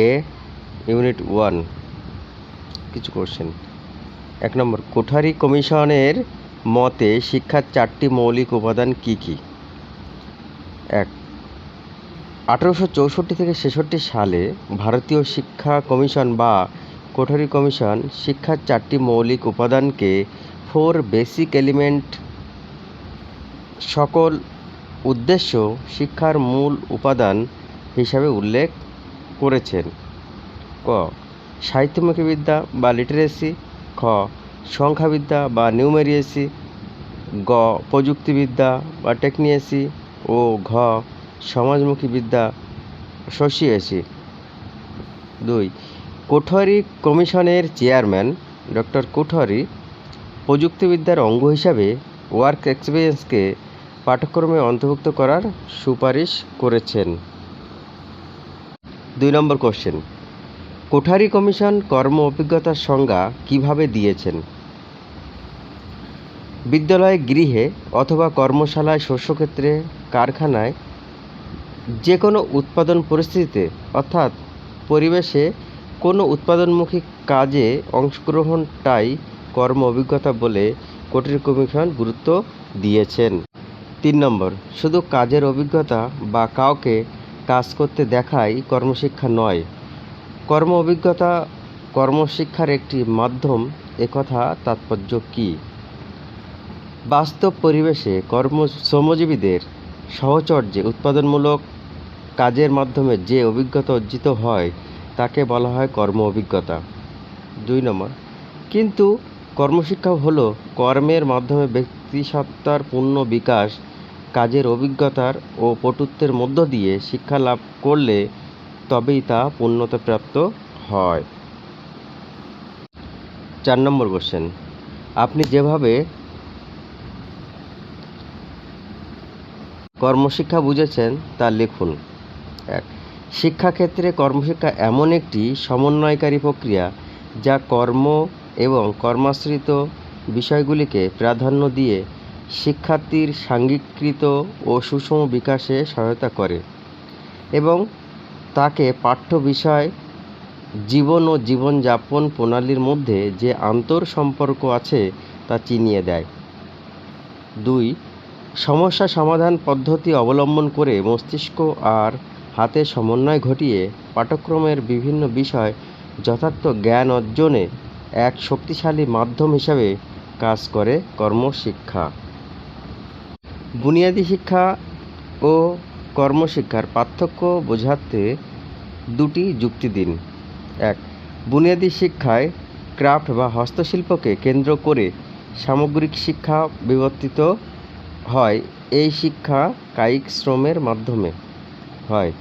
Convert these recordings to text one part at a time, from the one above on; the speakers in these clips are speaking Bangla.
এ ইউনিট 1 কিছু কোশ্চেন। 1 নম্বর, কোঠারি কমিশনের মতে শিক্ষার 4টি মৌলিক উপাদান কি কি? 1, 1864 থেকে 66 সালে ভারতীয় শিক্ষা কমিশন বা কোঠারি কমিশন শিক্ষার 4টি মৌলিক উপাদানকে 4 বেসিক এলিমেন্ট সকল উদ্দেশ্য শিক্ষার মূল উপাদান হিসাবে উল্লেখ করেছেন। ক, সাহিত্যমুখী বিদ্যা বা লিটারেসি। খ, সংখ্যাবিদ্যা বা নিউমেরিয়েসি। গ, প্রযুক্তিবিদ্যা বা টেকনিয়েসি। ও ঘ, সমাজমুখী বিদ্যা সোশিয়েসি। 2, কোঠারি কমিশনের চেয়ারম্যান ডক্টর কোঠারি প্রযুক্তিবিদ্যার অঙ্গ হিসাবে ওয়ার্ক এক্সপিরিয়েন্সকে পাঠ্যক্রমে অন্তর্ভুক্ত করার সুপারিশ করেছেন। 2 নম্বর কোশ্চেন, কোঠারি কমিশন কর্ম অভিজ্ঞতার সংজ্ঞা কিভাবে দিয়েছেন? বিদ্যালয়ে, গৃহে অথবা কর্মশালায়, শস্যক্ষেত্রে, কারখানায়, যে কোনো উৎপাদন পরিস্থিতিতে অর্থাৎ পরিবেশে কোনো উৎপাদনমুখী কাজে অংশগ্রহণটাই কর্ম অভিজ্ঞতা বলে কোঠারি কমিশন গুরুত্ব দিয়েছেন। 3 নম্বর, শুধু কাজের অভিজ্ঞতা বা কাউকে কাজ করতে দেখাই কর্মশিক্ষা নয়। কর্ম অভিজ্ঞতা কর্মশিক্ষার একটি মাধ্যম, একথা তাৎপর্য কী? বাস্তব পরিবেশে শ্রমজীবীদের সাহচর্যে উৎপাদনমূলক কাজের মাধ্যমে যে অভিজ্ঞতা অর্জিত হয় তাকে বলা হয় কর্ম অভিজ্ঞতা। 2 নম্বর, কিন্তু কর্মশিক্ষা হলো কর্মের মাধ্যমে ব্যক্তিসত্তার পূর্ণ বিকাশ। কাজের অভিজ্ঞতার ও পটুত্বের মধ্য দিয়ে শিক্ষা লাভ করলে তবেই তা পূর্ণতাপ্রাপ্ত হয়। 4 নম্বর কোশ্চেন, আপনি যেভাবে কর্মশিক্ষা বুঝেছেন তা লিখুন। 1, শিক্ষাক্ষেত্রে কর্মশিক্ষা এমন একটি সমন্বয়কারী প্রক্রিয়া যা কর্ম এবং কর্মাশ্রিত বিষয়গুলিকে প্রাধান্য দিয়ে শিক্ষার্থীর সাংঘিকৃত ও সুষম বিকাশে সহায়তা করে এবং তাকে পাঠ্য বিষয়, জীবন ও জীবনযাপন প্রণালীর মধ্যে যে আন্তঃসম্পর্ক আছে তা চিনিয়ে দেয়। 2, সমস্যা সমাধান পদ্ধতি অবলম্বন করে মস্তিষ্ক আর হাতের সমন্বয় ঘটিয়ে পাঠ্যক্রমের বিভিন্ন বিষয় যথার্থ জ্ঞান অর্জনে এক শক্তিশালী মাধ্যম হিসাবে কাজ করে কর্মশিক্ষা। বুনিয়াদী শিক্ষা ও কর্মশিক্ষার পার্থক্য বোঝাতে 2টি যুক্তি দিন। 1, বুনিয়াদী শিক্ষায় ক্রাফট বা হস্তশিল্পকে কেন্দ্র করে সামগ্রিক শিক্ষা বিবর্তিত হয়। এই শিক্ষা কায়িক শ্রমের মাধ্যমে হয়,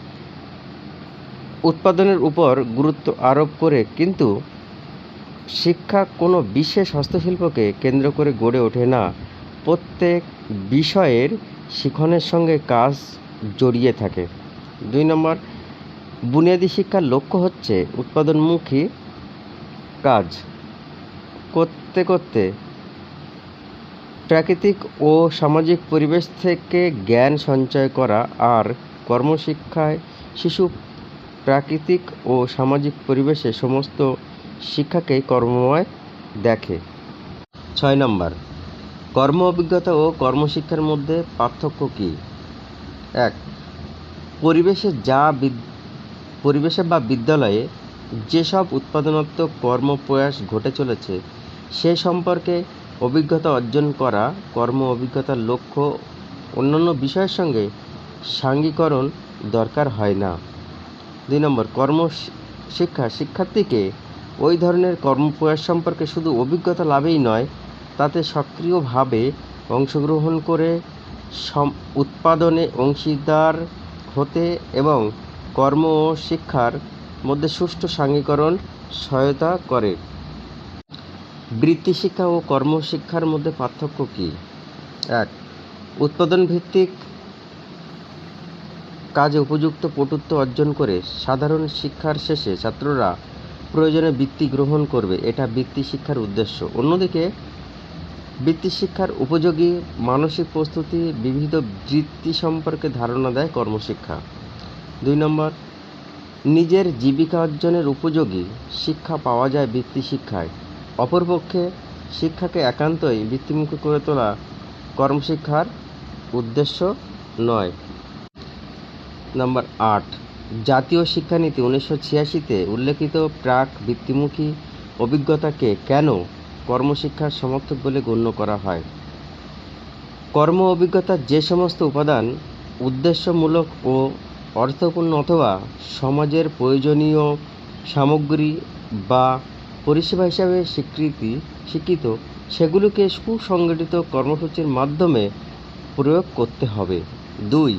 উৎপাদনের উপর গুরুত্ব আরোপ করে, কিন্তু শিক্ষা কোনো বিশেষ হস্তশিল্পকে কেন্দ্র করে গড়ে ওঠে না। প্রত্যেক বিষয়ের শিখনের সঙ্গে কাজ জড়িয়ে থাকে। 2 নম্বর, বুনিয়াদী শিক্ষার লক্ষ্য হচ্ছে উৎপাদনমুখী কাজ করতে করতে প্রাকৃতিক ও সামাজিক পরিবেশ থেকে জ্ঞান সঞ্চয় করা, আর কর্মশিক্ষায় শিশু প্রাকৃতিক ও সামাজিক পরিবেশে সমস্ত শিক্ষাকেই কর্মময় দেখে। 6 নম্বর, কর্ম অভিজ্ঞতা ও কর্মশিক্ষার মধ্যে পার্থক্য কী? 1, পরিবেশে বা বিদ্যালয়ে যেসব উৎপাদনাত্মক কর্মপ্রয়াস ঘটে চলেছে সে সম্পর্কে অভিজ্ঞতা অর্জন করা। কর্ম অভিজ্ঞতার লক্ষ্য অন্যান্য বিষয়ের সঙ্গে সাংঘিকীকরণ দরকার হয় না। 2 নম্বর, কর্মশিক্ষা শিক্ষার্থীকে ওই ধরনের কর্মপ্রয়াস সম্পর্কে শুধু অভিজ্ঞতা লাভেই নয়, তাতে সক্রিয়ভাবে অংশগ্রহণ করে উৎপাদনে অংশীদার হতে এবং কর্ম ও শিক্ষার মধ্যে সুষ্ঠু সাংঘিকীকরণ সহায়তা করে। বৃত্তি শিক্ষা ও কর্মশিক্ষার মধ্যে পার্থক্য কী? 1, উৎপাদনভিত্তিক কাজে উপযুক্ত পটুত্ব অর্জন করে সাধারণ শিক্ষার শেষে ছাত্ররা প্রয়োজনে বৃত্তি গ্রহণ করবে, এটা বৃত্তি শিক্ষার উদ্দেশ্য। অন্যদিকে বৃত্তি শিক্ষার উপযোগী মানসিক প্রস্তুতি, বিবিধ বৃত্তি সম্পর্কে ধারণা দেয় কর্মশিক্ষা। 2 নম্বর, নিজের জীবিকা অর্জনের উপযোগী শিক্ষা পাওয়া যায় বৃত্তি শিক্ষায়। অপরপক্ষে শিক্ষাকে একান্তই বৃত্তিমুখী করে তোলা কর্মশিক্ষার উদ্দেশ্য নয়। নম্বর 8, জাতীয় শিক্ষানীতি 1986-তে উল্লেখিত প্রাক বৃত্তিমুখী অভিজ্ঞতাকে কেন কর্মশিক্ষার সমর্থক বলে গণ্য করা হয়? কর্ম অভিজ্ঞতার যে সমস্ত উপাদান উদ্দেশ্যমূলক ও অর্থপূর্ণ অথবা সমাজের প্রয়োজনীয় সামগ্রী বা পরিষেবা হিসাবে স্বীকৃত, সেগুলিকে সুসংগঠিত কর্মসূচির মাধ্যমে প্রয়োগ করতে হবে। 2,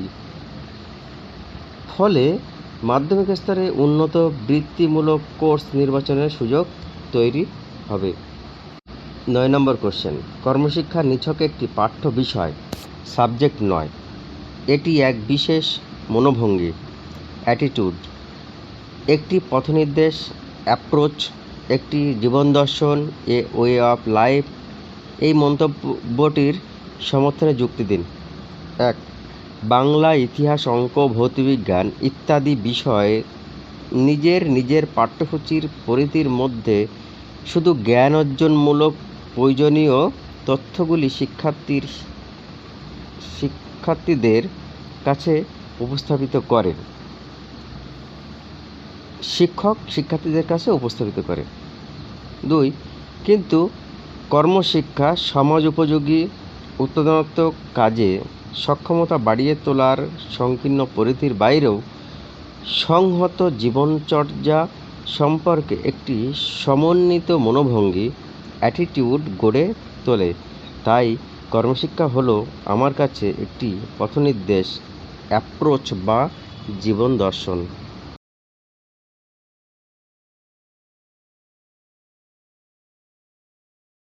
ফলে মাধ্যমিক স্তরে উন্নত বৃত্তিমূলক কোর্স নির্বাচনের সুযোগ তৈরি হবে। 9 নম্বর কোশ্চেন, কর্মশিক্ষা নিছক একটি পাঠ্য বিষয়, সাবজেক্ট নয়। এটি এক বিশেষ মনোভঙ্গি, অ্যাটিটিউড, একটি পথনির্দেশ, অ্যাপ্রোচ, একটি জীবন দর্শন, এ ওয়ে অফ লাইফ। এই মন্তব্যটির সমর্থনে যুক্তি দিন। 1, বাংলা, ইতিহাস, অঙ্ক, ভৌতবিজ্ঞান ইত্যাদি বিষয়ে নিজের পাঠ্যসূচির পরিধির মধ্যে শুধু জ্ঞান অর্জনমূলক প্রয়োজনীয় তথ্যগুলি শিক্ষার্থীদের কাছে উপস্থাপিত করেন। শিক্ষক শিক্ষার্থীদের কাছে উপস্থাপিত করে। 2, কিন্তু কর্মশিক্ষা সমাজ উপযোগী উৎপাদনাত্মক কাজে সক্ষমতা বাড়িয়ে তোলার সংকীর্ণ পরিধির বাইরেও সংহত জীবনচর্যা সম্পর্কে একটি সমন্বিত মনোভঙ্গি, অ্যাটিটিউড গড়ে তোলে। তাই কর্মশিক্ষা হলো আমার কাছে একটি পথনির্দেশ, অ্যাপ্রোচ বা জীবন দর্শন।